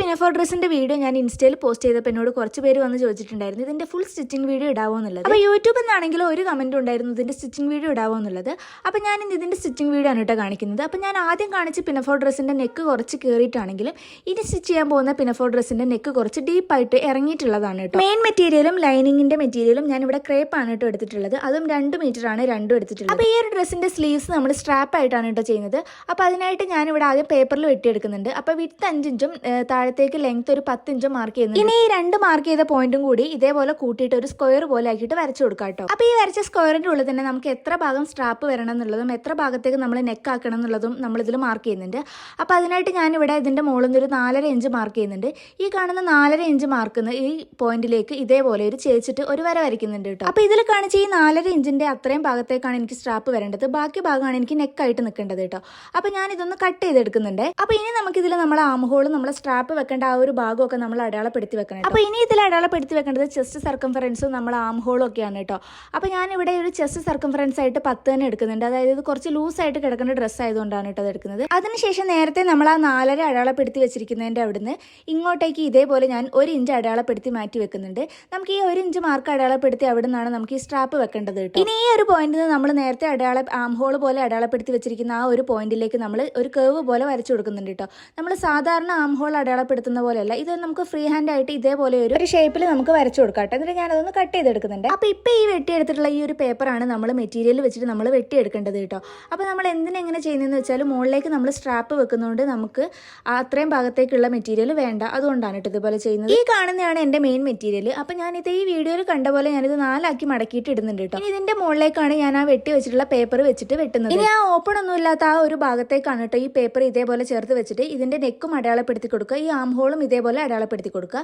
പിനഫോർ ഡ്രസ്സിന്റെ വീഡിയോ ഞാൻ ഇൻസ്റ്റയിൽ പോസ്റ്റ് ചെയ്തപ്പോൾ എന്നോട് കുറച്ച് പേര് വന്ന് ചോദിച്ചിട്ടുണ്ടായിരുന്നു ഇതിന്റെ ഫുൾ സ്റ്റിച്ചിങ് വീഡിയോ ഇടാവോ എന്നുള്ളത്. അപ്പോൾ യൂട്യൂബിൽ നിന്നാണെങ്കിലും ഒരു കമന്റ് ഉണ്ടായിരുന്നു ഇതിന്റെ സ്റ്റിച്ചിങ് വീഡിയോ ഇടാവോ എന്നുള്ളത്. അപ്പോൾ ഞാൻ ഇന്ന് ഇതിന്റെ സ്റ്റിച്ചിങ് വീഡിയോ ആണ് കേട്ടോ കാണിക്കുന്നത്. അപ്പോൾ ഞാൻ ആദ്യം കാണിച്ച് പിനഫോർ ഡ്രസ്സിന്റെ നെക്ക് കുറച്ച് കയറിയിട്ടാണെങ്കിലും ഇനി സ്റ്റിച്ച് ചെയ്യാൻ പോകുന്ന പിനഫോർ ഡ്രസ്സിന്റെ നെക്ക് കുറച്ച് ഡീപ്പായിട്ട് ഇറങ്ങിയിട്ടുള്ളതാണ് കേട്ടോ. മെയിൻ മെറ്റീരിയലും ലൈനിങ്ങിന്റെ മെറ്റീരിയലും ഞാൻ ഇവിടെ ക്രേപ്പ് ആണ് കേട്ടോ എടുത്തിട്ടുള്ളത്. അതും 2 മീറ്റർ ആണ് രണ്ടും എടുത്തിട്ടുള്ളത്. അപ്പോൾ ഈ ഒരു ഡ്രസ്സിന്റെ സ്ലീവ്സ് നമ്മൾ സ്ട്രാപ്പ് ആയിട്ടാണ് കേട്ടോ ചെയ്യുന്നത്. അപ്പോൾ അതിനായിട്ട് ഞാൻ ഇവിടെ ആദ്യം പേപ്പറിൽ വെട്ടിയെടുക്കുന്നുണ്ട്. അപ്പോൾ വിഡ്ത്ത് 5 ഇഞ്ചും താഴത്തേക്ക് ലെങ്ത് ഒരു 10 ഇഞ്ചും മാർക്ക് ചെയ്യുന്നുണ്ട്. ഇനി ഈ 2 മാർക്ക് ചെയ്ത പോയിന്റും കൂടി ഇതേപോലെ കൂട്ടിയിട്ട് ഒരു സ്ക്വയർ പോലെ ആക്കിയിട്ട് വരച്ചു കൊടുക്കാം കേട്ടോ. അപ്പോൾ ഈ വരച്ച സ്ക്വയറിന്റെ ഉള്ളിൽ തന്നെ നമുക്ക് എത്ര ഭാഗം സ്ട്രാപ്പ് വരണം എന്നുള്ളതും എത്ര ഭാഗത്തേക്ക് നമ്മൾ നെക്ക് ആക്കണം എന്നുള്ളതും നമ്മൾ ഇതിൽ മാർക്ക് ചെയ്യുന്നുണ്ട്. അപ്പോൾ അതിനായിട്ട് ഞാനിവിടെ ഇതിന്റെ മുകളിൽ നിന്ന് ഒരു 4.5 ഇഞ്ച് മാർക്ക് ചെയ്യുന്നുണ്ട്. ഈ കാണുന്ന 4.5 ഇഞ്ച് മാർക്കുന്ന ഈ പോയിന്റിലേക്ക് ഇതേപോലെ ഒരു ചേച്ചിട്ട് ഒരു വര വരയ്ക്കുന്നുണ്ട് കേട്ടോ. അപ്പോൾ ഇതിൽ കാണിച്ച ഈ 4.5 ഇഞ്ചിന്റെ അത്രയും ഭാഗത്തേക്കാണ് എനിക്ക് സ്ട്രാപ്പ് വരേണ്ടത്. ബാക്കി ഭാഗമാണ് എനിക്ക് നെക്കായിട്ട് നിൽക്കേണ്ടത് കേട്ടോ. അപ്പോൾ ഞാൻ ഇതൊന്ന് കട്ട് ചെയ്തെടുക്കുന്നുണ്ട്. അപ്പോൾ ഇനി നമുക്കിതിൽ നമ്മൾ ആം ഹോൾ നമ്മൾ സ്ട്രാപ്പ് വെക്കേണ്ട ആ ഒരു ഭാഗമൊക്കെ നമ്മൾ അടയാളപ്പെടുത്തി വെക്കണം. അപ്പോൾ ഇനി ഇതിൽ അടയാളപ്പെടുത്തി വെക്കേണ്ടത് ചെസ്റ്റ് സർക്കംഫറൻസും നമ്മൾ ആം ഹോളും ഒക്കെയാണ് കേട്ടോ. അപ്പോൾ ഞാൻ ഇവിടെ ഒരു ചെസ്റ്റ് സർക്കംഫറൻസ് ആയിട്ട് 10 തന്നെ എടുക്കുന്നുണ്ട്. അതായത് ഇത് കുറച്ച് ലൂസായിട്ട് കിടക്കുന്ന ഡ്രസ്സ് ആയതുകൊണ്ടാണ് കേട്ടോ അത് എടുക്കുന്നത്. അതിനുശേഷം നേരത്തെ നമ്മൾ ആ 4.5 അടയാളപ്പെടുത്തി വെച്ചിരിക്കുന്നതിൻ്റെ അവിടുന്ന് ഇങ്ങോട്ടേക്ക് ഇതേപോലെ ഞാൻ 1 ഇഞ്ച് അടയാളപ്പെടുത്തി മാറ്റി വെക്കുന്നുണ്ട്. നമുക്ക് ഈ 1 ഇഞ്ച് മാർക്ക് അടയാളപ്പെടുത്തി അവിടെ നിന്നാണ് നമുക്ക് ഈ സ്ട്രാപ്പ് വെക്കേണ്ടത് കേട്ടോ. ഇനി ഈ ഒരു പോയിന്റിൽ നിന്ന് നമ്മൾ നേരത്തെ ആം ഹോൾ പോലെ അടയാളപ്പെടുത്തി വെച്ചിരിക്കുന്ന ആ ഒരു പോയിന്റിലേക്ക് നമ്മൾ ഒരു കേവ് പോലെ വരച്ചു കൊടുക്കുന്നുണ്ട് കേട്ടോ. നമ്മൾ സാധാരണ ആം ഹോൾ അടയാളപ്പെടുത്തുന്ന പോലെയല്ല, ഇത് നമുക്ക് ഫ്രീ ഹാൻഡ് ആയിട്ട് ഇതേപോലെ ഒരു ഷേപ്പിൽ നമുക്ക് വരച്ചു കൊടുക്കാം. എന്നിട്ട് ഞാനതൊന്ന് കട്ട് ചെയ്തെടുക്കുന്നുണ്ട്. അപ്പോൾ ഇപ്പോൾ ഈ വെട്ടിയെടുത്തിട്ടുള്ള ഈ ഒരു പേപ്പറാണ് നമ്മൾ മെറ്റീരിയൽ വെച്ചിട്ട് നമ്മൾ വെട്ടിയെടുക്കേണ്ടത് കേട്ടോ. അപ്പോൾ നമ്മൾ എന്തിനെങ്ങനെ ചെയ്യുന്നതെന്ന് വെച്ചാൽ മുകളിലേക്ക് നമ്മൾ സ്ട്രാപ്പ് വെക്കുന്നതുകൊണ്ട് നമുക്ക് അത്രയും ഭാഗത്തേക്കുള്ള മെറ്റീരിയൽ വേണ്ട. അതുകൊണ്ടാണ് കേട്ടോ ഇതുപോലെ ചെയ്യുന്നത്. ഈ കാണുന്നതാണ് എൻ്റെ മെയിൻ മെറ്റീരിയൽ. അപ്പോൾ ഞാനിത് ഈ വീഡിയോയിൽ കണ്ട പോലെ ഞാനിത് 4 ആക്കി മടക്കിയിട്ട് ഇടുന്നുണ്ട് കേട്ടോ. ഇനി ഇതിൻ്റെ മുകളിലേക്കാണ് ഞാൻ ആ വെട്ടി വെച്ചിട്ടുള്ള പേപ്പർ വെച്ചിട്ട് വെട്ടുന്നത്. ഇനി ആ ഓപ്പൺ ഒന്നും ഇല്ലാത്ത ആ ഒരു ഭാഗത്തേക്കാണ് കേട്ടോ ഈ പേപ്പർ ഇതേപോലെ ചേർത്ത് വെച്ചിട്ട് ഇതിൻ്റെ നെക്കും അടയാളപ്പെടുത്തി കൊടുക്കുക. ഈ ആം ഹോളും ഇതേപോലെ അടയാളപ്പെടുത്തി കൊടുക്കുക.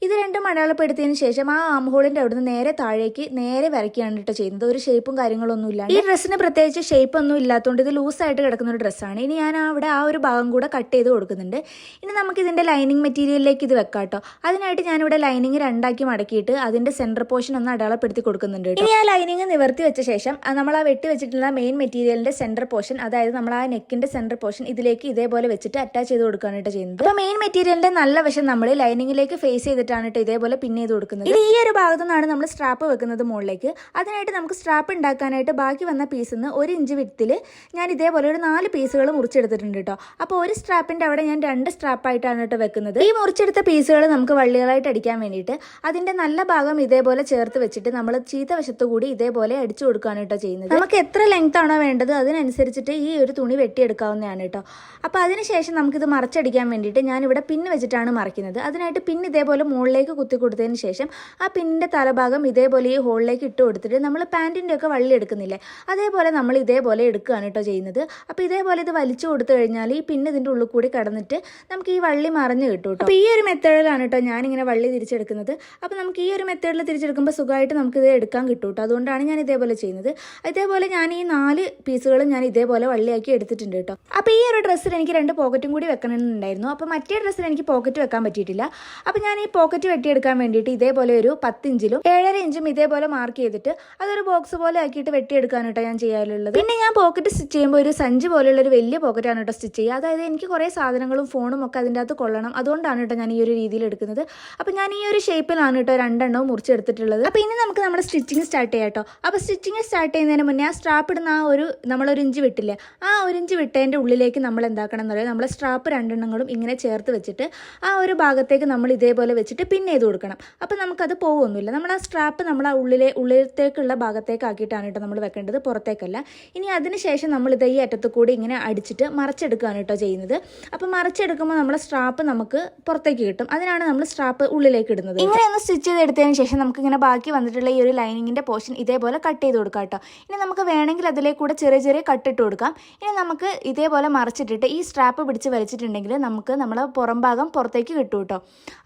ഇത് രണ്ടും അടയാളപ്പെടുത്തിയതിന് ശേഷം ആ ആം ഹോളിൻ്റെ അവിടുന്ന് നേരെ താഴേക്ക് നേരെ വരയ്ക്കുകയാണ് കേട്ടോ ചെയ്യുന്നത്. ഒരു ഷേപ്പും കാര്യങ്ങളൊന്നും ഇല്ല. ഈ ഡ്രസ്സിന് പ്രത്യേകിച്ച് ഷേപ്പ് ഒന്നും ഇല്ലാത്തതുകൊണ്ട് ഇത് ലൂസായിട്ട് കിടക്കുന്ന ഒരു ഡ്രസ്സാണ്. ഇനി ഞാൻ അവിടെ ആ ഒരു ഭാഗം കൂടെ കട്ട് ചെയ്ത് കൊടുക്കുന്നുണ്ട്. ഇനി നമുക്ക് ഇതിൻ്റെ ലൈനിങ് മെറ്റീരിയലിലേക്ക് ഇത് വെക്കാം കേട്ടോ. അതിനായിട്ട് ഞാനിവിടെ ലൈനിങ് 2 ആക്കി മടക്കിയിട്ട് അതിൻ്റെ സെൻറ്റർ പോർഷൻ ഒന്ന് അടയാളപ്പെടുത്തി കൊടുക്കുന്നുണ്ട്. ഇനി ആ ലൈനിങ് നിവർത്തി വെച്ച ശേഷം നമ്മൾ ആ വെട്ടി വെച്ചിട്ടുള്ള മെയിൻ മെറ്റീരിയലിൻ്റെ സെൻറ്റർ പോർഷൻ, അതായത് നമ്മൾ ആ നെക്കിൻ്റെ സെൻറ്റർ പോർഷൻ ഇതിലേക്ക് ഇതേപോലെ വെച്ചിട്ട് അറ്റാച്ച് ചെയ്ത് കൊടുക്കുകയാണ് കേട്ടോ ചെയ്യുന്നത്. അപ്പോൾ മെയിൻ മെറ്റീരിയലിൻ്റെ നല്ല വശം നമ്മൾ ലൈനിങ്ങിലേക്ക് ഫേസ് ചെയ്തിട്ടാണ് കേട്ടോ ഇതേപോലെ പിൻ ചെയ്ത് കൊടുക്കുന്നത്. ഇനി ഈ ഒരു ഭാഗത്തു നിന്നാണ് നമ്മൾ സ്ട്രാപ്പ് വെക്കുന്നത് മുകളിലേക്ക്. അതിനായിട്ട് നമുക്ക് സ്ട്രാപ്പ് ഉണ്ടാക്കാനായിട്ട് ബാക്കി വന്ന പീസിൽ നിന്ന് 1 ഇഞ്ച് വിഡ്ത്തിൽ ഞാൻ ഇതേപോലെ ഒരു 4 പീസുകൾ മുറിച്ചെടുത്തിട്ടുണ്ട് കേട്ടോ. അപ്പോൾ ഒരു സ്ട്രാപ്പിൻ്റെ അവിടെ ഞാൻ 2 സ്ട്രാപ്പായിട്ടാണ് കേട്ടോ വെക്കുന്നത്. ഈ മുറിച്ചെടുത്ത പീസുകൾ നമുക്ക് വള്ളികളായിട്ട് അടിക്കാൻ വേണ്ടിയിട്ട് അതിൻ്റെ നല്ല ഭാഗം ഇതേപോലെ ചേർത്ത് വെച്ചിട്ട് നമ്മൾ ചീത്ത വശത്തു കൂടി ഇതേപോലെ അടിച്ചു കൊടുക്കുകയാണ് കേട്ടോ ചെയ്യുന്നത്. നമുക്ക് എത്ര ലെങ്ത് ആണോ വേണ്ടത് അതിനനുസരിച്ചിട്ട് ഈ ഒരു തുണി വെട്ടിയെടുക്കാവുന്നതാണ് കേട്ടോ. അപ്പോൾ അതിനുശേഷം നമുക്കിത് മറച്ചടിക്കാൻ വേണ്ടിയിട്ട് ഞാനിവിടെ പിന്ന് വെച്ചിട്ടാണ് മറിക്കുന്നത്. അതിനായിട്ട് പിന്ന് ഇതേപോലെ മുകളിലേക്ക് കുത്തി കൊടുത്തതിന് ശേഷം ആ പിന്നിൻ്റെ തലഭാഗം ഇതേപോലെ ഈ ഹോളിലേക്ക് ഇട്ട് കൊടുത്തിട്ട് നമ്മൾ പാൻറ്റിൻ്റെ ഒക്കെ വള്ളി എടുക്കുന്നില്ലേ, അതേപോലെ നമ്മൾ ഇതേപോലെ എടുക്കുകയാണ് കേട്ടോ ചെയ്യുന്നത്. അപ്പോൾ ഇതേപോലെ ഇത് വലിച്ചു കൊടുത്തു കഴിഞ്ഞാൽ ഈ പിന്ന് ഇതിൻ്റെ ഉള്ളിൽ കൂടി കടന്നിട്ട് നമുക്ക് ഈ വള്ളി മറിഞ്ഞ് കിട്ടും കേട്ടോ. അപ്പോൾ ഈ ഒരു മെത്തേഡിലാണ് കേട്ടോ ഞാനിങ്ങനെ വള്ളി തിരിച്ചെടുക്കുന്നത്. അപ്പോൾ നമുക്ക് ഈ ഒരു മെത്തേഡിൽ തിരിച്ചെടുക്കുമ്പോൾ സുഖമായിട്ട് നമുക്കിത് എടുക്കാൻ കിട്ടും കേട്ടോ. അതുകൊണ്ടാണ് ഞാൻ ഇതേപോലെ ചെയ്യുന്നത്. ഇതേപോലെ ഞാൻ ഈ 4 പീസുകളും ഞാൻ ഇതേപോലെ വള്ളിയാക്കി എടുത്തിട്ടുണ്ട് കേട്ടോ. അപ്പോൾ ഈ ഒരു ഡ്രസ്സിൽ എനിക്ക് 2 പോക്കറ്റും കൂടി വെക്കണമെന്നുണ്ടായിരുന്നു. അപ്പോൾ മറ്റേ ഡ്രസ്സിൽ എനിക്ക് പോക്കറ്റ് വെക്കാൻ പറ്റിയിട്ടില്ല. അപ്പോൾ ഞാൻ ഈ പോക്കറ്റ് വെട്ടിയെടുക്കാൻ വേണ്ടിയിട്ട് ഇതേപോലെ ഒരു 10 ഇഞ്ചിലും 7.5 ഇഞ്ചും ഇതേപോലെ മാർക്ക് ചെയ്തിട്ട് അതൊരു ബോക്സ് പോലെ ആക്കിയിട്ട് വെട്ടിയെടുക്കാൻ കേട്ടോ ഞാൻ ചെയ്യാറുള്ളത്. പിന്നെ ഞാൻ പോക്കറ്റ് സ്റ്റിച്ച് ചെയ്യുമ്പോൾ ഒരു സഞ്ചി പോലെയുള്ള ഒരു വലിയ പോക്കറ്റാണ് കേട്ടോ സ്റ്റിച്ച് ചെയ്യുക. അതായത് എനിക്ക് കുറേ സാധനങ്ങളും ഫോണും ഒക്കെ അതിൻ്റെ അകത്ത് കൊള്ളണം. അതുകൊണ്ടാണ് കേട്ടോ ഞാൻ ഈ ഒരു രീതിയിൽ എടുക്കുന്നത്. അപ്പോൾ ഞാൻ ഈ ഒരു ഷേപ്പിലാണ് കേട്ടോ 2 എണ്ണവും മുറിച്ചെടുത്തിട്ടുള്ളത്. അപ്പോൾ ഇനി നമുക്ക് നമ്മുടെ സ്റ്റിച്ചിങ് സ്റ്റാർട്ട് ചെയ്യാം കേട്ടോ. അപ്പോൾ സ്റ്റിച്ചിങ് സ്റ്റാർട്ട് ചെയ്യുന്നതിന് മുന്നേ ആ സ്ട്രാപ്പ് ഇടുന്ന ആ ഒരു നമ്മളൊരു ഇഞ്ച് വിട്ടില്ലേ, ആ 1 ഇഞ്ച് വിട്ടതിൻ്റെ ഉള്ളിലേക്ക് നമ്മൾ എന്താക്കണം എന്ന് പറയുക, നമ്മൾ സ്ട്രാപ്പ് 2 എണ്ണങ്ങളും ഇങ്ങനെ ചേർത്ത് വെച്ചിട്ട് ആ ഒരു ഭാഗത്തേക്ക് നമ്മൾ ഇതേപോലെ വെച്ചിട്ട് പിൻ ചെയ്ത് കൊടുക്കണം. അപ്പോൾ നമുക്കത് പോകുമൊന്നുമില്ല. നമ്മൾ ആ സ്ട്രാപ്പ് നമ്മൾ ആ ഉള്ളിലത്തേക്കുള്ള ഭാഗത്തേക്ക് ആക്കിയിട്ടാണ് കേട്ടോ നമ്മൾ വെക്കേണ്ടത്, പുറത്തേക്കല്ല. ഇനി അതിനുശേഷം നമ്മൾ ഇത് ഈ അറ്റത്ത് കൂടി ഇങ്ങനെ അടിച്ചിട്ട് മറച്ചെടുക്കുകയാണ് കേട്ടോ ചെയ്യുന്നത്. അപ്പോൾ മറച്ചെടുക്കുമ്പോൾ നമ്മളെ സ്ട്രാപ്പ് നമുക്ക് പുറത്തേക്ക് കിട്ടും. അതിനാണ് നമ്മൾ സ്ട്രാപ്പ് ഉള്ളിലേക്ക് ഇടുന്നത്. ഇങ്ങനെ ഒന്ന് സ്റ്റിച്ച് ചെയ്തെടുത്തതിന് ശേഷം നമുക്ക് ഇങ്ങനെ ബാക്കി വന്നിട്ടുള്ള ഈ ഒരു ലൈനിങ്ങിൻ്റെ പോർഷൻ ഇതേപോലെ കട്ട് ചെയ്ത് കൊടുക്കാം കേട്ടോ. ഇനി നമുക്ക് വേണമെങ്കിൽ അതിലേക്ക് കൂടെ ചെറിയ ചെറിയ കട്ടിട്ട് കൊടുക്കാം. ഇനി നമുക്ക് ഇതേപോലെ മറച്ചിട്ടിട്ട് ഈ സ്ട്രാപ്പ് പിടിച്ച് വലിച്ചിട്ടുണ്ടെങ്കിൽ നമുക്ക് നമ്മളെ പുറം ഭാഗം പുറത്തേക്ക് കിട്ടും കേട്ടോ.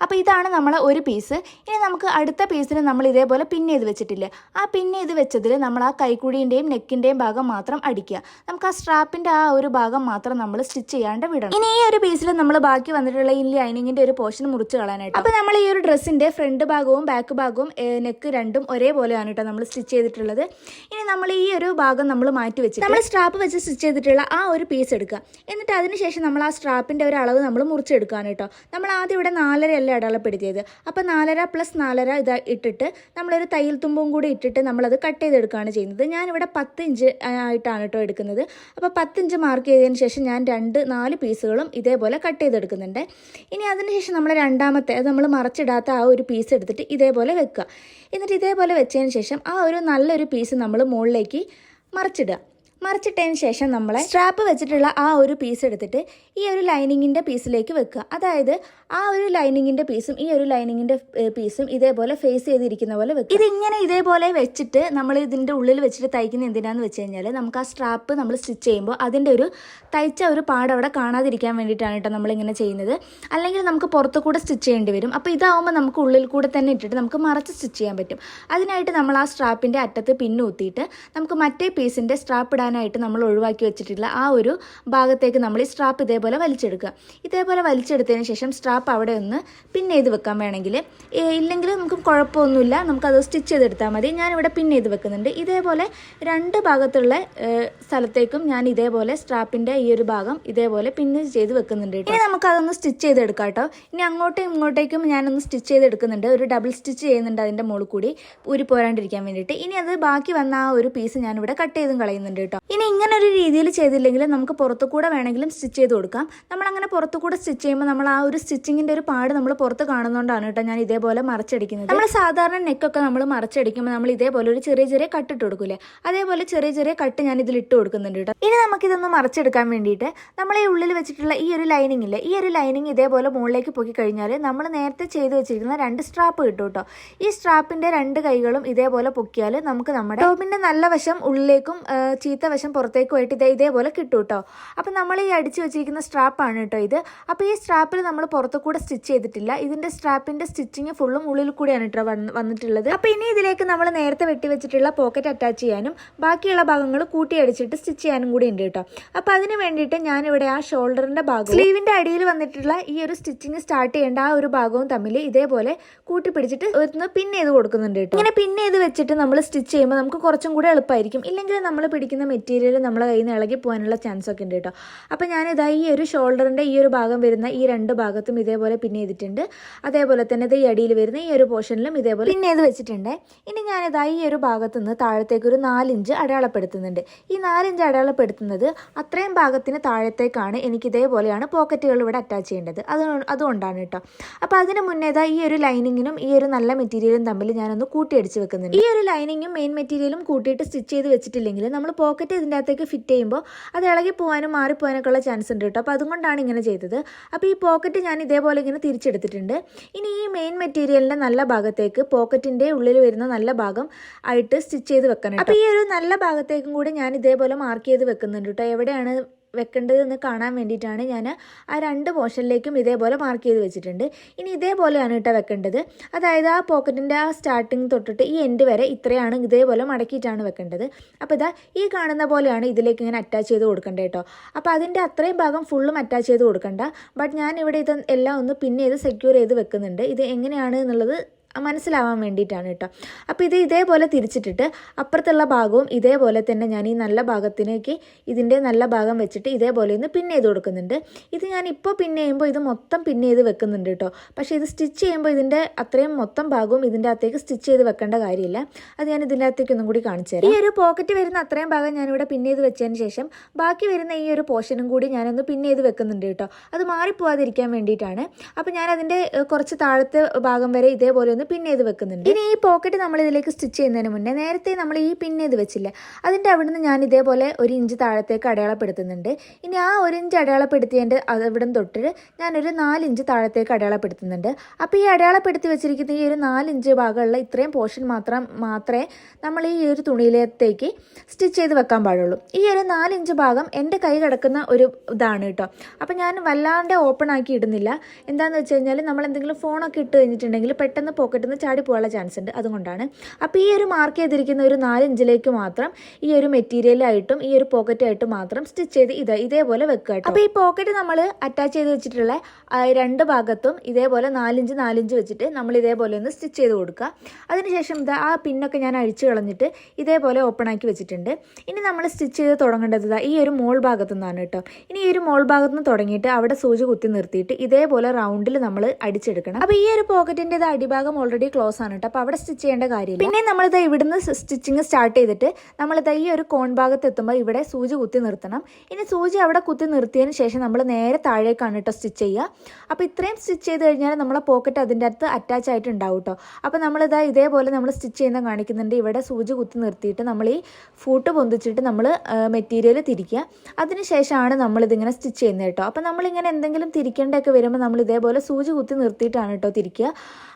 അപ്പോൾ ഇതാണ് നമ്മളെ ഒരു പീസ്. ഇനി നമുക്ക് അടുത്ത പീസിന് നമ്മൾ ഇതേപോലെ പിൻ ചെയ്ത് വെച്ചിട്ടില്ലേ, ആ പിൻ ചെയ്ത് വെച്ചതിൽ നമ്മൾ ആ കൈക്കുടീൻ്റെയും നെക്കിൻ്റെയും ഭാഗം മാത്രം അടിക്കുക. നമുക്ക് ആ സ്ട്രാപ്പിൻ്റെ ആ ഒരു ഭാഗം മാത്രം നമ്മൾ സ്റ്റിച്ച് ചെയ്യാണ്ട് വിടണം. ഇനി ഈ ഒരു പീസിൽ നമ്മൾ ബാക്കി വന്നിട്ടുള്ള ഈ ലൈനിങ്ങിൻ്റെ ഒരു പോർഷൻ മുറിച്ച് കളയാനായിട്ട്. അപ്പോൾ നമ്മൾ ഈ ഒരു ഡ്രസ്സിൻ്റെ ഫ്രണ്ട് ഭാഗവും ബാക്ക് ഭാഗവും നെക്ക് രണ്ടും ഒരേപോലെയാണ് കേട്ടോ നമ്മൾ സ്റ്റിച്ച് ചെയ്തിട്ടുള്ളത്. ഇനി നമ്മൾ ഈ ഒരു ഭാഗം നമ്മൾ മാറ്റി വെച്ചിട്ട് നമ്മൾ സ്ട്രാപ്പ് വെച്ച് സ്റ്റിച്ച് ചെയ്തിട്ടുള്ള ആ ഒരു പീസ് എടുക്കുക. എന്നിട്ട് അതിനുശേഷം നമ്മൾ ആ സ്ട്രാപ്പിൻ്റെ ഒരു അളവ് നമ്മൾ മുറിച്ചെടുക്കുകയാണ് കേട്ടോ കേട്ടോ. നമ്മൾ ആദ്യം ഇവിടെ 4.5 അല്ലേ അടയാളപ്പെടുത്തിയത്. അപ്പോൾ 4.5 + 4.5 ഇത് ഇട്ടിട്ട് നമ്മളൊരു തയ്യൽ തുമ്പും കൂടി ഇട്ടിട്ട് നമ്മളത് കട്ട് ചെയ്തെടുക്കുകയാണ് ചെയ്യുന്നത്. ഞാനിവിടെ 10 ഇഞ്ച് ആയിട്ടാണ് കേട്ടോ എടുക്കുന്നത്. അപ്പോൾ 10 ഇഞ്ച് മാർക്ക് ചെയ്തതിന് ശേഷം ഞാൻ 4 പീസുകളും ഇതേപോലെ കട്ട് ചെയ്തെടുക്കുന്നുണ്ട്. ഇനി അതിനുശേഷം നമ്മൾ രണ്ടാമത്തെ അത് നമ്മൾ മറച്ചിടാത്ത ആ ഒരു പീസ് എടുത്തിട്ട് ഇതേപോലെ വെക്കുക. എന്നിട്ട് ഇതേപോലെ വെച്ചതിന് ശേഷം ആ ഒരു നല്ലൊരു പീസ് നമ്മൾ മുകളിലേക്ക് മറിച്ചിട്ടതിന് ശേഷം നമ്മൾ സ്ട്രാപ്പ് വെച്ചിട്ടുള്ള ആ ഒരു പീസ് എടുത്തിട്ട് ഈ ഒരു ലൈനിങ്ങിൻ്റെ പീസിലേക്ക് വെക്കുക. അതായത് ആ ഒരു ലൈനിങ്ങിൻ്റെ പീസും ഈ ഒരു ലൈനിങ്ങിൻ്റെ പീസും ഇതേപോലെ ഫേസ് ചെയ്തിരിക്കുന്ന പോലെ വെക്കുക. ഇതിങ്ങനെ ഇതേപോലെ വെച്ചിട്ട് നമ്മൾ ഇതിൻ്റെ ഉള്ളിൽ വെച്ചിട്ട് തയ്ക്കുന്ന എന്തിനാന്ന് വെച്ച് കഴിഞ്ഞാൽ നമുക്ക് ആ സ്ട്രാപ്പ് നമ്മൾ സ്റ്റിച്ച് ചെയ്യുമ്പോൾ അതിൻ്റെ ഒരു തയ്ച്ച ഒരു പാട് അവിടെ കാണാതിരിക്കാൻ വേണ്ടിയിട്ടാണ് കേട്ടോ നമ്മളിങ്ങനെ ചെയ്യുന്നത്. അല്ലെങ്കിൽ നമുക്ക് പുറത്തു കൂടെ സ്റ്റിച്ച് ചെയ്യേണ്ടി വരും. അപ്പോൾ ഇതാവുമ്പോൾ നമുക്ക് ഉള്ളിൽ കൂടെ തന്നെ ഇട്ടിട്ട് നമുക്ക് മറച്ച് സ്റ്റിച്ച് ചെയ്യാൻ പറ്റും. അതിനായിട്ട് നമ്മൾ ആ സ്ട്രാപ്പിൻ്റെ അറ്റത്ത് പിന്നൂത്തിയിട്ട് നമുക്ക് മറ്റേ പീസിൻ്റെ സ്ട്രാപ്പ് ഇടാനായിട്ട് നമ്മൾ ഒഴിവാക്കി വെച്ചിട്ടുള്ള ആ ഒരു ഭാഗത്തേക്ക് നമ്മൾ ഈ സ്ട്രാപ്പ് ഇതേപോലെ വലിച്ചെടുക്കുക. ഇതേപോലെ വലിച്ചെടുത്തതിന് ശേഷം സ്ട്രാപ്പ് അവിടെ ഒന്ന് പിൻ ചെയ്ത് വെക്കാൻ വേണമെങ്കിൽ, ഇല്ലെങ്കിൽ നമുക്ക് കുഴപ്പമൊന്നുമില്ല, നമുക്കത് സ്റ്റിച്ച് ചെയ്തെടുത്താൽ മതി. ഞാനിവിടെ പിൻ ചെയ്ത് വെക്കുന്നുണ്ട്. ഇതേപോലെ 2 ഭാഗത്തുള്ള സ്ഥലത്തേക്കും ഞാൻ ഇതേപോലെ സ്ട്രാപ്പിൻ്റെ ഈ ഒരു ഭാഗം ഇതേപോലെ പിൻ ചെയ്ത് വെക്കുന്നുണ്ട്. ഇനി നമുക്കതൊന്ന് സ്റ്റിച്ച് ചെയ്തെടുക്കാം കേട്ടോ. ഇനി അങ്ങോട്ടും ഇങ്ങോട്ടേക്കും ഞാനൊന്ന് സ്റ്റിച്ച് ചെയ്തെടുക്കുന്നുണ്ട്. ഒരു ഡബിൾ സ്റ്റിച്ച് ചെയ്യുന്നുണ്ട് അതിൻ്റെ മുകളിൽ കൂടി ഊരി പോരാണ്ടിരിക്കാൻ വേണ്ടിയിട്ട്. ഇനി അത് ബാക്കി വന്ന ആ ഒരു പീസ് ഞാനിവിടെ കട്ട് ചെയ്തും കളയുന്നുണ്ട് കേട്ടോ. ഇനി ഇങ്ങനെ ഒരു രീതിയിൽ ചെയ്തില്ലെങ്കിൽ നമുക്ക് പുറത്തു കൂടെ വേണമെങ്കിലും സ്റ്റിച്ച് ചെയ്ത് കൊടുക്കാം. നമ്മളങ്ങനെ പുറത്തു കൂടെ സ്റ്റിച്ച് ചെയ്യുമ്പോൾ നമ്മൾ ആ ഒരു സ്റ്റിച്ചിങ്ങിൻ്റെ ഒരു പാട് നമ്മൾ പുറത്ത് കാണുന്നതുകൊണ്ടാണ് കേട്ടോ ഞാൻ ഇതേപോലെ മറച്ചടിക്കുന്നത്. നമ്മൾ സാധാരണ നെക്കൊക്കെ നമ്മൾ മറച്ചടിക്കുമ്പോൾ നമ്മൾ ഇതേപോലെ ഒരു ചെറിയ കട്ട് ഇട്ട് കൊടുക്കൂലേ, അതേപോലെ ചെറിയ കട്ട് ഞാൻ ഇതിൽ ഇട്ട് കൊടുക്കുന്നുണ്ട് കേട്ടോ. ഇനി നമുക്കിതൊന്ന് മറച്ചെടുക്കാൻ വേണ്ടിയിട്ട് നമ്മൾ ഈ ഉള്ളിൽ വെച്ചിട്ടുള്ള ഈ ഒരു ലൈനിങ് ഇല്ലേ, ഈ ഒരു ലൈനിങ് ഇതേപോലെ മുകളിലേക്ക് പോയി കഴിഞ്ഞാൽ നമ്മൾ നേരത്തെ ചെയ്ത് വെച്ചിരിക്കുന്ന 2 സ്ട്രാപ്പ് കിട്ടും കേട്ടോ. ഈ സ്ട്രാപ്പിൻ്റെ 2 കൈകളും ഇതേപോലെ പൊക്കിയാൽ നമുക്ക് നമ്മുടെ ടോപ്പിൻ്റെ നല്ല വശം ഉള്ളിലേക്കും ചീത്ത വശം പുറത്തേക്കുമായിട്ട് ഇതേപോലെ കിട്ടും കേട്ടോ. അപ്പം നമ്മൾ ഈ അടിച്ചു വെച്ചിരിക്കുന്ന സ്ട്രാപ്പാണ് കേട്ടോ ഇത്. അപ്പോൾ ഈ സ്ട്രാപ്പിൽ നമ്മൾ പുറത്തു കൂടെ സ്റ്റിച്ച് ചെയ്തിട്ടില്ല. ഇതിൻ്റെ സ്ട്രാപ്പിൻ്റെ സ്റ്റിച്ചിങ് ഫുള്ളും ഉള്ളിൽ കൂടിയാണ് കേട്ടോ വന്നിട്ടുള്ളത്. അപ്പോൾ ഇനി ഇതിലേക്ക് നമ്മൾ നേരത്തെ വെട്ടി വെച്ചിട്ടുള്ള പോക്കറ്റ് അറ്റാച്ച് ചെയ്യാനും ബാക്കിയുള്ള ഭാഗങ്ങൾ കൂട്ടിയടിച്ചിട്ട് സ്റ്റിച്ച് ചെയ്യാനും കൂടി ഉണ്ട് കേട്ടോ. അപ്പോൾ അതിന് വേണ്ടിയിട്ട് ഞാനിവിടെ ആ ഷോൾഡറിൻ്റെ ഭാഗം സ്ലീവിൻ്റെ അടിയിൽ വന്നിട്ടുള്ള ഈ ഒരു സ്റ്റിച്ചിങ് സ്റ്റാർട്ട് ചെയ്യേണ്ട ആ ഒരു ഭാഗവും തമ്മിൽ ഇതേപോലെ കൂട്ടിപ്പിടിച്ചിട്ട് ഒന്ന് പിൻ ചെയ്ത് കൊടുക്കുന്നുണ്ട് കേട്ടോ. ഇങ്ങനെ പിൻ ചെയ്ത് വെച്ചിട്ട് നമ്മൾ സ്റ്റിച്ച് ചെയ്യുമ്പോൾ നമുക്ക് കുറച്ചും കൂടെ എളുപ്പമായിരിക്കും. ഇല്ലെങ്കിൽ നമ്മൾ പിടിക്കുന്ന മെറ്റീരിയൽ നമ്മളെ കയ്യിൽ നിന്ന് ഇളകി പോകാനുള്ള ചാൻസ് ഒക്കെ ഉണ്ട് കേട്ടോ. അപ്പോൾ ഞാനിതാ ഈ ഒരു ഷോൾഡറിൻ്റെ ഈ ഒരു ഭാഗം വരുന്ന ഈ 2 ഭാഗത്തും ഇതേപോലെ പിൻ ചെയ്തിട്ടുണ്ട്. അതേപോലെ തന്നെ ഈ അടിയിൽ വരുന്ന ഈ ഒരു പോർഷനിലും ഇതേപോലെ പിൻ ചെയ്ത് വെച്ചിട്ടുണ്ട്. ഇനി ഞാനിതാ ഈ ഒരു ഭാഗത്തു നിന്ന് താഴത്തേക്ക് ഒരു 4 ഇഞ്ച് അടയാളപ്പെടുത്തുന്നുണ്ട്. ഈ 4 ഇഞ്ച് അടയാളപ്പെടുത്തുന്നത് അത്രയും ഭാഗത്തിന് താഴത്തേക്കാണ് എനിക്ക് ഇതേപോലെയാണ് പോക്കറ്റുകൾ ഇവിടെ അറ്റാച്ച് ചെയ്യേണ്ടത്. അതുകൊണ്ടാണ് കേട്ടോ. അപ്പോൾ അതിന് മുന്നേ ഈ ഒരു ലൈനിങ്ങിനും ഈ ഒരു നല്ല മെറ്റീരിയലും തമ്മിൽ ഞാനൊന്ന് കൂട്ടിയടിച്ച് വെക്കുന്നുണ്ട്. ഈ ഒരു ലൈനിങ്ങും മെയിൻ മെറ്റീരിയലും കൂട്ടിയിട്ട് സ്റ്റിച്ച് ചെയ്ത് വെച്ചിട്ടില്ലെങ്കിൽ നമ്മൾ പോക്കറ്റ് ഇതിൻ്റെ അകത്തേക്ക് ഫിറ്റ് ചെയ്യുമ്പോൾ അത് ഇളകി പോകാനും മാറിപ്പോകാനൊക്കെ ഉള്ള ചാൻസ് ഉണ്ട് കേട്ടോ. അപ്പോൾ അതുകൊണ്ടാണ് ഇങ്ങനെ ചെയ്തത്. അപ്പോൾ ഈ പോക്കറ്റ് ഞാൻ ഇതേപോലെ ഇങ്ങനെ തിരിച്ചെടുത്തിട്ടുണ്ട്. ഇനി ഈ മെയിൻ മെറ്റീരിയലിൻ്റെ നല്ല ഭാഗത്തേക്ക് പോക്കറ്റിൻ്റെ ഉള്ളിൽ വരുന്ന നല്ല ഭാഗം ആയിട്ട് സ്റ്റിച്ച് ചെയ്ത് വെക്കണം. അപ്പോൾ ഈ ഒരു നല്ല ഭാഗത്തേക്കും കൂടി ഞാൻ ഇതേപോലെ മാർക്ക് ചെയ്ത് വെക്കുന്നുണ്ട് കേട്ടോ. എവിടെയാണ് വെക്കേണ്ടതെന്ന് കാണാൻ വേണ്ടിയിട്ടാണ് ഞാൻ ആ 2 പോർഷനിലേക്കും ഇതേപോലെ മാർക്ക് ചെയ്ത് വെച്ചിട്ടുണ്ട്. ഇനി ഇതേപോലെയാണ് കേട്ടോ വെക്കേണ്ടത്. അതായത് ആ പോക്കറ്റിൻ്റെ ആ സ്റ്റാർട്ടിങ് തൊട്ടിട്ട് ഈ എൻഡ് വരെ ഇത്രയാണ് ഇതേപോലെ മടക്കിയിട്ടാണ് വെക്കേണ്ടത്. അപ്പോൾ ഇതാ ഈ കാണുന്ന പോലെയാണ് ഇതിലേക്ക് ഇങ്ങനെ അറ്റാച്ച് ചെയ്ത് കൊടുക്കേണ്ടത് കേട്ടോ. അപ്പോൾ അതിൻ്റെ അത്രയും ഭാഗം ഫുള്ളും അറ്റാച്ച് ചെയ്ത് കൊടുക്കണ്ട. ബട്ട് ഞാൻ ഇവിടെ ഇത് എല്ലാം ഒന്ന് പിൻ ചെയ്ത് സെക്യൂർ ചെയ്ത് വെക്കുന്നുണ്ട്. ഇത് എങ്ങനെയാണ് എന്നുള്ളത് മനസ്സിലാവാൻ വേണ്ടിയിട്ടാണ് കേട്ടോ. അപ്പോൾ ഇത് ഇതേപോലെ തിരിച്ചിട്ടിട്ട് അപ്പുറത്തുള്ള ഭാഗവും ഇതേപോലെ തന്നെ ഞാൻ ഈ നല്ല ഭാഗത്തിലേക്ക് ഇതിൻ്റെ നല്ല ഭാഗം വെച്ചിട്ട് ഇതേപോലെ ഒന്ന് പിൻ ചെയ്ത് കൊടുക്കുന്നുണ്ട്. ഇത് ഞാൻ ഇപ്പോൾ പിൻ ചെയ്യുമ്പോൾ ഇത് മൊത്തം പിൻ ചെയ്ത് വെക്കുന്നുണ്ട് കേട്ടോ. പക്ഷേ ഇത് സ്റ്റിച്ച് ചെയ്യുമ്പോൾ ഇതിൻ്റെ അത്രയും മൊത്തം ഭാഗവും ഇതിൻ്റെ അകത്തേക്ക് സ്റ്റിച്ച് ചെയ്ത് വെക്കേണ്ട കാര്യമില്ല. അത് ഞാൻ ഇതിൻ്റെ അകത്തേക്ക് ഒന്നും കൂടി കാണിച്ചു തരാം. ഈ ഒരു പോക്കറ്റ് വരുന്ന അത്രയും ഭാഗം ഞാനിവിടെ പിൻ ചെയ്ത് വെച്ചതിന് ശേഷം ബാക്കി വരുന്ന ഈ ഒരു പോർഷനും കൂടി ഞാനൊന്ന് പിൻ ചെയ്ത് വെക്കുന്നുണ്ട് കേട്ടോ. അത് മാറിപ്പോവാതിരിക്കാൻ വേണ്ടിയിട്ടാണ്. അപ്പോൾ ഞാൻ അതിൻ്റെ കുറച്ച് താഴത്തെ ഭാഗം വരെ ഇതേപോലെ ഒന്ന് പിൻ ചെയ്ത് വെക്കുന്നുണ്ട്. ഇനി ഈ പോക്കറ്റ് നമ്മൾ ഇതിലേക്ക് സ്റ്റിച്ച് ചെയ്യുന്നതിന് മുന്നേ നേരത്തെ നമ്മൾ ഈ പിൻ ചെയ്ത് വെച്ചില്ലേ, അതിൻ്റെ അവിടെ നിന്ന് ഞാൻ ഇതേപോലെ 1 ഇഞ്ച് താഴത്തേക്ക് അടയാളപ്പെടുത്തുന്നുണ്ട്. ഇനി ആ 1 ഇഞ്ച് അടയാളപ്പെടുത്തിയതിൻ്റെ അവിടെ നിന്ന് തൊട്ട് ഞാനൊരു 4 ഇഞ്ച് താഴത്തേക്ക് അടയാളപ്പെടുത്തുന്നുണ്ട്. അപ്പോൾ ഈ അടയാളപ്പെടുത്തി വെച്ചിരിക്കുന്ന ഈ ഒരു 4 ഇഞ്ച് ഭാഗമുള്ള ഇത്രയും പോർഷൻ മാത്രമേ നമ്മൾ ഈ ഒരു തുണിയിലേക്ക് സ്റ്റിച്ച് ചെയ്ത് വെക്കാൻ പാടുള്ളൂ. ഈ ഒരു 4 ഇഞ്ച് ഭാഗം എൻ്റെ കൈ കിടക്കുന്ന ഒരു ഇതാണ് കേട്ടോ. അപ്പോൾ ഞാൻ വല്ലാണ്ട് ഓപ്പൺ ആക്കി ഇടുന്നില്ല. എന്താണെന്ന് വെച്ച് കഴിഞ്ഞാൽ നമ്മൾ എന്തെങ്കിലും ഫോണൊക്കെ ഇട്ട് കഴിഞ്ഞിട്ടുണ്ടെങ്കിൽ പെട്ടെന്ന് പോക്കറ്റിൽ നിന്ന് ചാടി പോകാനുള്ള ചാൻസ് ഉണ്ട്, അതുകൊണ്ടാണ്. അപ്പോൾ ഈ ഒരു മാർക്ക് ചെയ്തിരിക്കുന്ന ഒരു 4 ഇഞ്ചിലേക്ക് മാത്രം ഈ ഒരു മെറ്റീരിയലായിട്ടും ഈ ഒരു പോക്കറ്റായിട്ടും മാത്രം സ്റ്റിച്ച് ചെയ്ത് ഇതേപോലെ വെക്കുക കേട്ടോ. അപ്പോൾ ഈ പോക്കറ്റ് നമ്മൾ അറ്റാച്ച് ചെയ്ത് വെച്ചിട്ടുള്ള 2 ഭാഗത്തും ഇതേപോലെ 4 ഇഞ്ച് വെച്ചിട്ട് നമ്മൾ ഇതേപോലെ ഒന്ന് സ്റ്റിച്ച് ചെയ്ത് കൊടുക്കുക. അതിനുശേഷം ആ പിന്നൊക്കെ ഞാൻ അഴിച്ചു കളഞ്ഞിട്ട് ഇതേപോലെ ഓപ്പൺ ആക്കി വെച്ചിട്ടുണ്ട്. ഇനി നമ്മൾ സ്റ്റിച്ച് ചെയ്ത് തുടങ്ങേണ്ടത് ഈ ഒരു മോൾ ഭാഗത്തു നിന്നാണ് കേട്ടോ. ഇനി ഈ ഒരു മോൾ ഭാഗത്ത് നിന്ന് തുടങ്ങിയിട്ട് അവിടെ സൂചി കുത്തി നിർത്തിയിട്ട് ഇതേപോലെ റൗണ്ടിൽ നമ്മൾ അടിച്ചെടുക്കണം. അപ്പോൾ ഈ ഒരു പോക്കറ്റിൻ്റെ അടിഭാഗം ഓൾറെഡി ക്ലോസ് ആണ് കേട്ടോ, അപ്പോൾ അവിടെ സ്റ്റിച്ച് ചെയ്യേണ്ട കാര്യമില്ല. പിന്നെ നമ്മളിത് ഇവിടുന്ന് സ്റ്റിച്ചിങ് സ്റ്റാർട്ട് ചെയ്തിട്ട് നമ്മളിത് ഈ ഒരു കോൺ ഭാഗത്ത് എത്തുമ്പോൾ ഇവിടെ സൂചി കുത്തി നിർത്തണം. ഇനി സൂചി അവിടെ കുത്തി നിർത്തിയതിന് ശേഷം നമ്മൾ നേരെ താഴേക്കാണ് കേട്ടോ സ്റ്റിച്ച് ചെയ്യുക. അപ്പോൾ ഇത്രയും സ്റ്റിച്ച് ചെയ്ത് കഴിഞ്ഞാൽ നമ്മളെ പോക്കറ്റ് അതിൻ്റെ അടുത്ത് അറ്റാച്ച് ആയിട്ട് ഉണ്ടാവും കേട്ടോ. അപ്പോൾ നമ്മളിത് ഇതേപോലെ നമ്മൾ സ്റ്റിച്ച് ചെയ്യുന്ന കാണിക്കുന്നുണ്ട്. ഇവിടെ സൂചി കുത്തി നിർത്തിയിട്ട് നമ്മൾ ഈ ഫൂട്ട് പൊന്തിച്ചിട്ട് നമ്മൾ മെറ്റീരിയൽ തിരിക്കുക. അതിനുശേഷമാണ് നമ്മളിതിങ്ങനെ സ്റ്റിച്ച് ചെയ്യുന്നത് കേട്ടോ. അപ്പോൾ നമ്മളിങ്ങനെ എന്തെങ്കിലും തിരിക്കേണ്ടതൊക്കെ വരുമ്പോൾ നമ്മൾ ഇതേപോലെ സൂചി കുത്തി നിർത്തിയിട്ടാണ് കേട്ടോ തിരിക്കുക.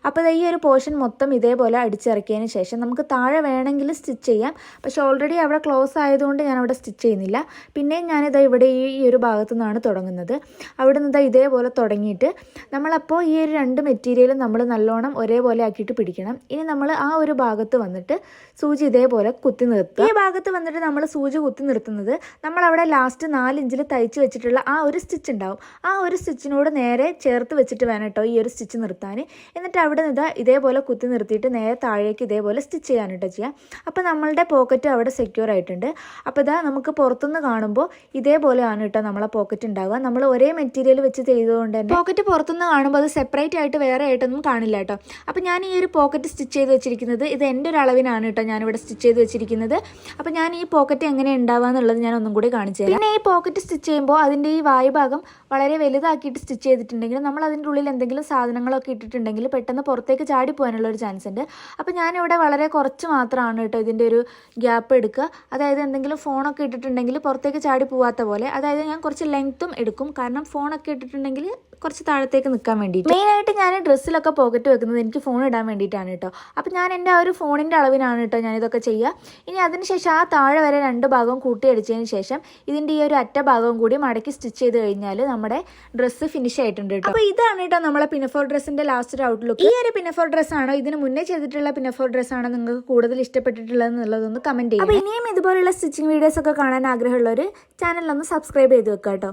അപ്പോൾ ഈ ഒരു പോർഷൻ മൊത്തം ഇതേപോലെ അടിച്ചിറക്കിയതിന് ശേഷം നമുക്ക് താഴെ വേണമെങ്കിൽ സ്റ്റിച്ച് ചെയ്യാം. പക്ഷേ ഓൾറെഡി അവിടെ ക്ലോസ് ആയതുകൊണ്ട് ഞാൻ അവിടെ സ്റ്റിച്ച് ചെയ്യുന്നില്ല. പിന്നെയും ഞാനിത് ഇവിടെ ഈ ഒരു ഭാഗത്തു നിന്നാണ് തുടങ്ങുന്നത്. അവിടെ നിന്ന് ഇതേപോലെ തുടങ്ങിയിട്ട് നമ്മളപ്പോൾ ഈ ഒരു 2 മെറ്റീരിയലും നമ്മൾ നല്ലോണം ഒരേപോലെ ആക്കിയിട്ട് പിടിക്കണം. ഇനി നമ്മൾ ആ ഒരു ഭാഗത്ത് വന്നിട്ട് സൂചി ഇതേപോലെ കുത്തി നിർത്തുക. ഈ ഭാഗത്ത് വന്നിട്ട് നമ്മൾ സൂചി കുത്തി നിർത്തുന്നത് നമ്മളവിടെ ലാസ്റ്റ് 4 ഇഞ്ചിൽ തയ്ച്ച് വെച്ചിട്ടുള്ള ആ ഒരു സ്റ്റിച്ച് ഉണ്ടാവും. ആ ഒരു സ്റ്റിച്ചിനോട് നേരെ ചേർത്ത് വെച്ചിട്ട് വേണം കേട്ടോ ഈ ഒരു സ്റ്റിച്ച് നിർത്താൻ. എന്നിട്ട് അവിടെ നിന്ന് ഇതേപോലെ കുത്തി നിർത്തിയിട്ട് നേരെ താഴേക്ക് ഇതേപോലെ സ്റ്റിച്ച് ചെയ്യാൻ കേട്ടോ ചെയ്യാം. അപ്പോൾ നമ്മളുടെ പോക്കറ്റ് അവിടെ സെക്യൂർ ആയിട്ടുണ്ട്. അപ്പോൾ നമുക്ക് പുറത്തുനിന്ന് കാണുമ്പോൾ ഇതേപോലെയാണ് കേട്ടോ നമ്മളെ പോക്കറ്റ് ഉണ്ടാവുക. നമ്മൾ ഒരേ മെറ്റീരിയൽ വെച്ച് ചെയ്തുകൊണ്ട് തന്നെ പോക്കറ്റ് പുറത്തുനിന്ന് കാണുമ്പോൾ അത് സെപ്പറേറ്റ് ആയിട്ട് വേറെ ആയിട്ടൊന്നും കാണില്ല കേട്ടോ. അപ്പോൾ ഞാൻ ഈ ഒരു പോക്കറ്റ് സ്റ്റിച്ച് ചെയ്ത് വെച്ചിരിക്കുന്നത് ഇത് എൻ്റെ ഒരു അളവിനാണ് കേട്ടോ ഞാനിവിടെ സ്റ്റിച്ച് ചെയ്ത് വെച്ചിരിക്കുന്നത്. അപ്പോൾ ഞാൻ ഈ പോക്കറ്റ് എങ്ങനെ ഉണ്ടാവുക എന്നുള്ളത് ഞാൻ ഒന്നും കൂടി കാണിച്ചു തരാം. പിന്നെ ഈ പോക്കറ്റ് സ്റ്റിച്ച് ചെയ്യുമ്പോൾ അതിൻ്റെ ഈ വായുഭാഗം വളരെ വലുതാക്കിയിട്ട് സ്റ്റിച്ച് ചെയ്തിട്ടുണ്ടെങ്കിൽ നമ്മൾ അതിൻ്റെ ഉള്ളിൽ എന്തെങ്കിലും സാധനങ്ങളൊക്കെ ഇട്ടിട്ടുണ്ടെങ്കിൽ പെട്ടെന്ന് പുറത്തേക്ക് ചാടി പോകാനുള്ള ഒരു ചാൻസ് ഉണ്ട്. അപ്പോൾ ഞാനിവിടെ വളരെ കുറച്ച് മാത്രമാണ് കേട്ടോ ഇതിൻ്റെ ഒരു ഗ്യാപ്പ് എടുക്കുക. അതായത് എന്തെങ്കിലും ഫോണൊക്കെ ഇട്ടിട്ടുണ്ടെങ്കിൽ പുറത്തേക്ക് ചാടി പോവാത്ത പോലെ, അതായത് ഞാൻ കുറച്ച് ലെങ്ത്തും എടുക്കും. കാരണം ഫോണൊക്കെ ഇട്ടിട്ടുണ്ടെങ്കിൽ കുറച്ച് താഴത്തേക്ക് നിൽക്കാൻ വേണ്ടിയിട്ട്. മെയിനായിട്ട് ഞാൻ ഡ്രസ്സിലൊക്കെ പോക്കറ്റ് വെക്കുന്നത് എനിക്ക് ഫോൺ ഇടാൻ വേണ്ടിയിട്ടാണ് കേട്ടോ. അപ്പോൾ ഞാൻ എൻ്റെ ആ ഒരു ഫോണിൻ്റെ അളവിനാണ് കേട്ടോ ഞാനിതൊക്കെ ചെയ്യുക. ഇനി അതിനുശേഷം ആ താഴെ വരെ 2 ഭാഗവും കൂട്ടിയടിച്ചതിന് ശേഷം ഇതിൻ്റെ ഈ ഒരു അറ്റ ഭാഗവും കൂടി മടക്കി സ്റ്റിച്ച് ചെയ്ത് കഴിഞ്ഞാൽ നമ്മുടെ ഡ്രസ്സ് ഫിനിഷ് ആയിട്ടുണ്ട് കേട്ടോ. അപ്പോൾ ഇതാണ് കേട്ടോ നമ്മളെ പിനഫോർ ഡ്രസ്സിൻ്റെ ലാസ്റ്റ് ഒരു ഔട്ട്ലുക്ക്. ഈ ഒരു പിനഫോർ ഡ്രസ്സാണോ ഇതിന് മുന്നേ ചെയ്തിട്ടുള്ള പിനഫോർ ഡ്രസ്സാണോ നിങ്ങൾക്ക് കൂടുതൽ ഇഷ്ടപ്പെട്ടിട്ടുള്ളത് എന്നുള്ളതൊന്ന് കമൻറ്റ് ചെയ്യുക. അപ്പോൾ ഇനിയും ഇതുപോലുള്ള സ്റ്റിച്ചിങ് വീഡിയോസ് ഒക്കെ കാണാൻ ആഗ്രഹമുള്ളവർ ചാനലൊന്ന് സബ്സ്ക്രൈബ് ചെയ്ത് വെക്കുക കേട്ടോ.